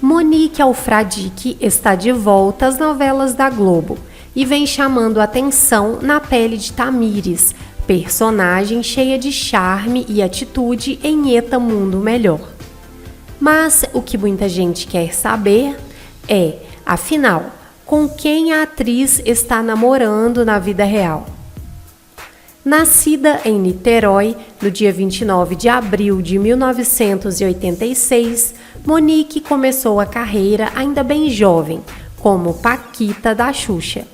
Monique Alfradique está de volta às novelas da Globo e vem chamando atenção na pele de Tamires, personagem cheia de charme e atitude em Eta Mundo Melhor. Mas o que muita gente quer saber é, afinal, com quem a atriz está namorando na vida real. Nascida em Niterói, no dia 29 de abril de 1986, Monique começou a carreira ainda bem jovem, como Paquita da Xuxa.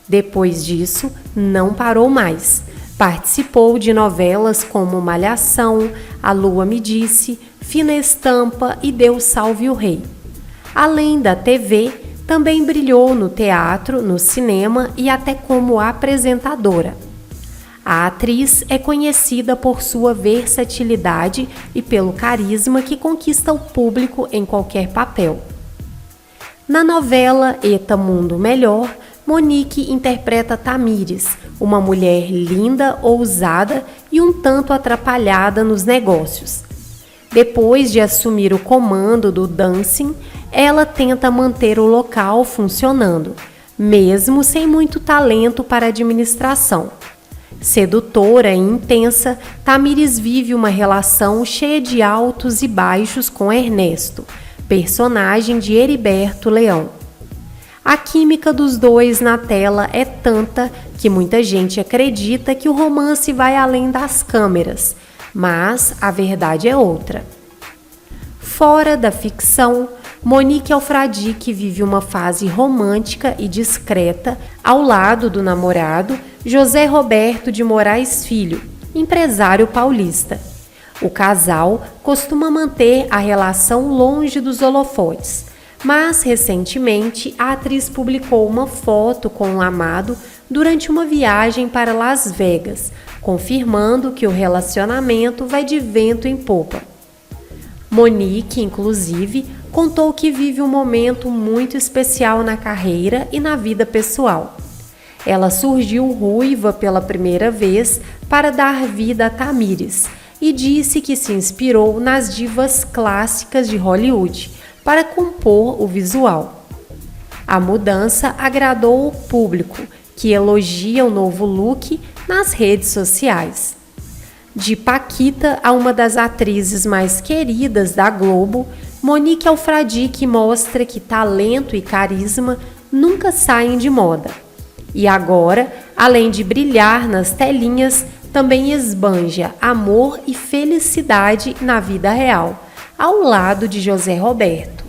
Depois disso, não parou mais. Participou de novelas como Malhação, A Lua Me Disse, Fina Estampa e Deus Salve o Rei. Além da TV, também brilhou no teatro, no cinema e até como apresentadora. A atriz é conhecida por sua versatilidade e pelo carisma que conquista o público em qualquer papel. Na novela Eta Mundo Melhor, Monique interpreta Tamires, uma mulher linda, ousada e um tanto atrapalhada nos negócios. Depois de assumir o comando do dancing, ela tenta manter o local funcionando, mesmo sem muito talento para administração. Sedutora e intensa, Tamires vive uma relação cheia de altos e baixos com Ernesto, personagem de Heriberto Leão. A química dos dois na tela é tanta que muita gente acredita que o romance vai além das câmeras, mas a verdade é outra. Fora da ficção, Monique Alfradique vive uma fase romântica e discreta ao lado do namorado José Roberto de Moraes Filho, empresário paulista. O casal costuma manter a relação longe dos holofotes, mas recentemente a atriz publicou uma foto com o amado durante uma viagem para Las Vegas, confirmando que o relacionamento vai de vento em popa. Monique, inclusive, contou que vive um momento muito especial na carreira e na vida pessoal. Ela surgiu ruiva pela primeira vez para dar vida a Tamires e disse que se inspirou nas divas clássicas de Hollywood para compor o visual. A mudança agradou o público, que elogia o novo look nas redes sociais. De Paquita a uma das atrizes mais queridas da Globo, Monique Alfradique mostra que talento e carisma nunca saem de moda. E agora, além de brilhar nas telinhas, também esbanja amor e felicidade na vida real, ao lado de José Roberto.